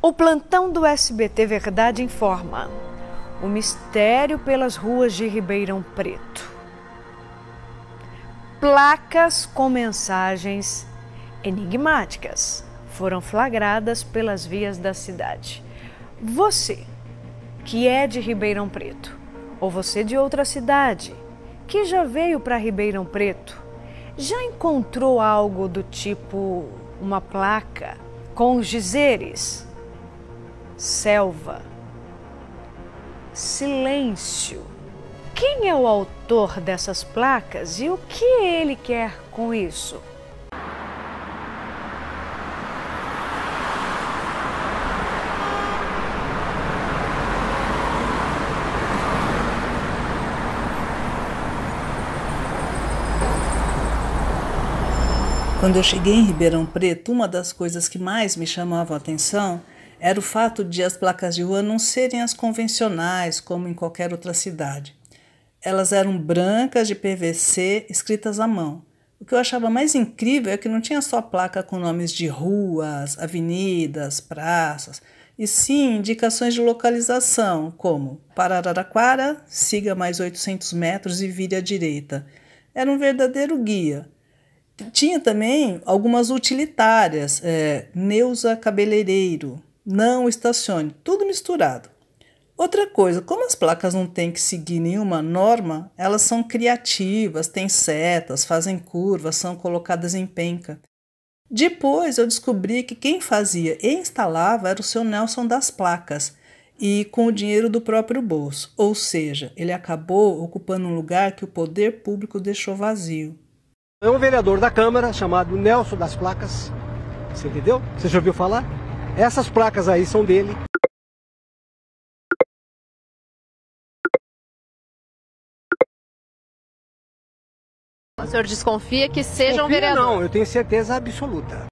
O plantão do SBT Verdade informa: o mistério pelas ruas de Ribeirão Preto. Placas com mensagens enigmáticas foram flagradas pelas vias da cidade. Você, que é de Ribeirão Preto, ou você de outra cidade, que já veio para Ribeirão Preto, já encontrou algo do tipo uma placa com os dizeres: selva, silêncio? Quem é o autor dessas placas e o que ele quer com isso? Quando eu cheguei em Ribeirão Preto, uma das coisas que mais me chamavam a atenção era o fato de as placas de rua não serem as convencionais, como em qualquer outra cidade. Elas eram brancas de PVC, escritas à mão. O que eu achava mais incrível é que não tinha só placa com nomes de ruas, avenidas, praças, e sim indicações de localização, como para Araraquara, siga mais 800 metros e vire à direita. Era um verdadeiro guia. Tinha também algumas utilitárias, Neuza Cabeleireiro, não estacione, tudo misturado. Outra coisa, como as placas não têm que seguir nenhuma norma, elas são criativas, têm setas, fazem curvas, são colocadas em penca. Depois eu descobri que quem fazia e instalava era o seu Nelson das placas, e com o dinheiro do próprio bolso, ou seja, ele acabou ocupando um lugar que o poder público deixou vazio. É um vereador da Câmara chamado Nelson das Placas, você entendeu? Você já ouviu falar? Essas placas aí são dele. O senhor desconfia que seja um vereador? Não, eu tenho certeza absoluta.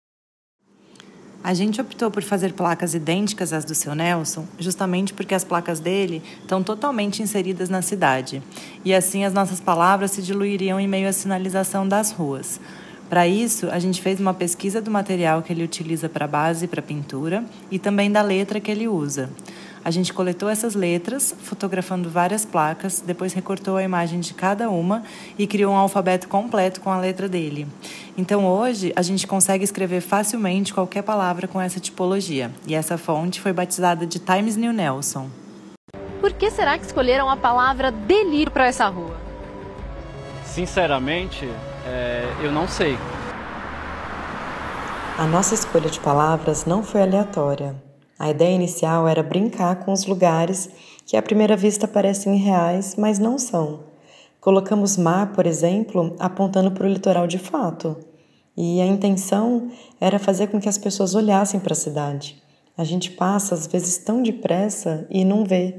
A gente optou por fazer placas idênticas às do seu Nelson, justamente porque as placas dele estão totalmente inseridas na cidade. E assim as nossas palavras se diluiriam em meio à sinalização das ruas. Para isso, a gente fez uma pesquisa do material que ele utiliza para base e para pintura e também da letra que ele usa. A gente coletou essas letras, fotografando várias placas, depois recortou a imagem de cada uma e criou um alfabeto completo com a letra dele. Então, hoje, a gente consegue escrever facilmente qualquer palavra com essa tipologia. E essa fonte foi batizada de Times New Nelson. Por que será que escolheram a palavra delírio para essa rua? Sinceramente, eu não sei. A nossa escolha de palavras não foi aleatória. A ideia inicial era brincar com os lugares que à primeira vista parecem irreais, mas não são. Colocamos mar, por exemplo, apontando para o litoral de fato. E a intenção era fazer com que as pessoas olhassem para a cidade. A gente passa, às vezes, tão depressa e não vê.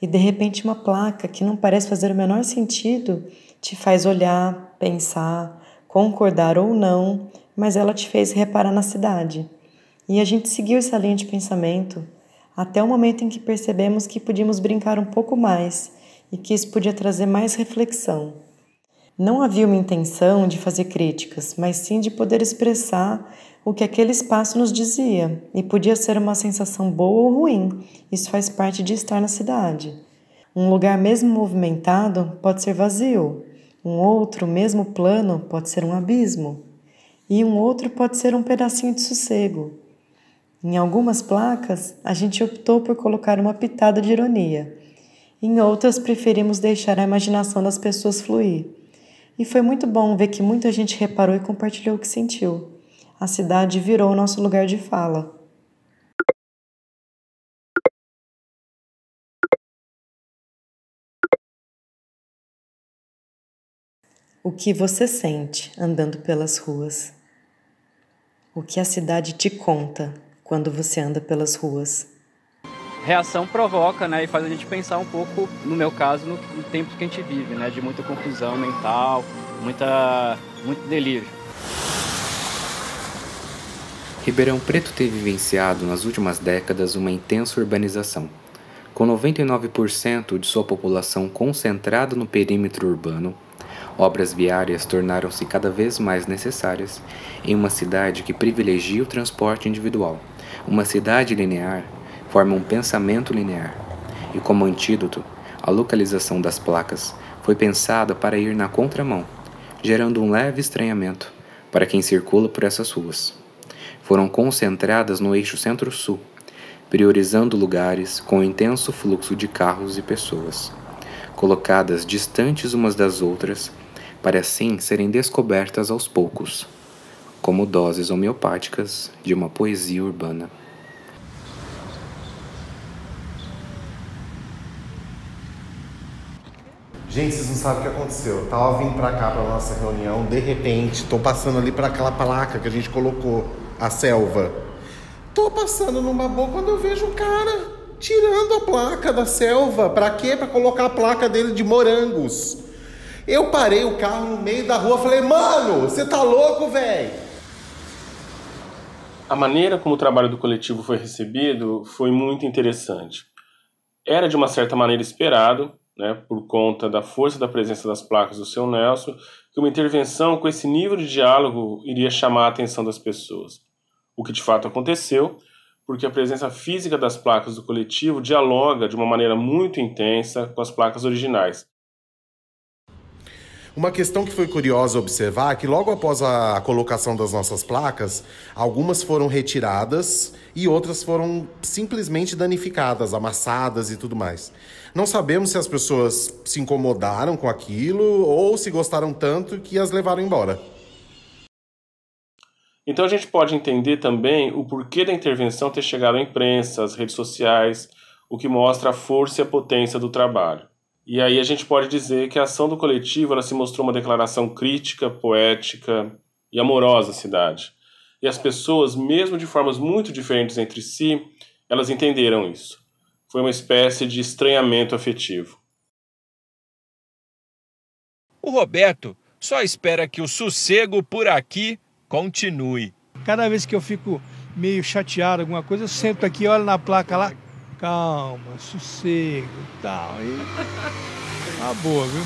E, de repente, uma placa que não parece fazer o menor sentido te faz olhar, pensar, concordar ou não, mas ela te fez reparar na cidade. E a gente seguiu essa linha de pensamento até o momento em que percebemos que podíamos brincar um pouco mais e que isso podia trazer mais reflexão. Não havia uma intenção de fazer críticas, mas sim de poder expressar o que aquele espaço nos dizia. E podia ser uma sensação boa ou ruim, isso faz parte de estar na cidade. Um lugar mesmo movimentado pode ser vazio, um outro, mesmo plano, pode ser um abismo. E um outro pode ser um pedacinho de sossego. Em algumas placas, a gente optou por colocar uma pitada de ironia. Em outras, preferimos deixar a imaginação das pessoas fluir. E foi muito bom ver que muita gente reparou e compartilhou o que sentiu. A cidade virou o nosso lugar de fala. O que você sente andando pelas ruas? O que a cidade te conta quando você anda pelas ruas? Reação provoca, né, e faz a gente pensar um pouco, no meu caso, no tempo que a gente vive, né, de muita confusão mental, muito delírio. Ribeirão Preto teve vivenciado nas últimas décadas uma intensa urbanização. Com 99% de sua população concentrada no perímetro urbano, obras viárias tornaram-se cada vez mais necessárias em uma cidade que privilegia o transporte individual, Uma cidade linear forma um pensamento linear, e como antídoto, a localização das placas foi pensada para ir na contramão, gerando um leve estranhamento para quem circula por essas ruas. Foram concentradas no eixo centro-sul, priorizando lugares com intenso fluxo de carros e pessoas, colocadas distantes umas das outras, para assim serem descobertas aos poucos, como doses homeopáticas de uma poesia urbana. Gente, vocês não sabem o que aconteceu. Eu tava vindo pra cá, pra nossa reunião, de repente, tô passando ali pra aquela placa que a gente colocou, a selva. Tô passando numa boa quando eu vejo o cara tirando a placa da selva. Pra quê? Pra colocar a placa dele de morangos. Eu parei o carro no meio da rua, falei, mano, você tá louco, velho? A maneira como o trabalho do coletivo foi recebido foi muito interessante. Era de uma certa maneira esperado, por conta da força da presença das placas do Seu Nelson, que uma intervenção com esse nível de diálogo iria chamar a atenção das pessoas. O que de fato aconteceu, porque a presença física das placas do coletivo dialoga de uma maneira muito intensa com as placas originais. Uma questão que foi curiosa observar é que logo após a colocação das nossas placas, algumas foram retiradas e outras foram simplesmente danificadas, amassadas e tudo mais. Não sabemos se as pessoas se incomodaram com aquilo ou se gostaram tanto que as levaram embora. Então a gente pode entender também o porquê da intervenção ter chegado à imprensa, às redes sociais, o que mostra a força e a potência do trabalho. E aí a gente pode dizer que a ação do coletivo ela se mostrou uma declaração crítica, poética e amorosa à cidade. E as pessoas, mesmo de formas muito diferentes entre si, elas entenderam isso. Foi uma espécie de estranhamento afetivo. O Roberto só espera que o sossego por aqui continue. Cada vez que eu fico meio chateado, alguma coisa, eu sento aqui, olho na placa lá, calma, sossego e tal. Aí, tá boa, viu?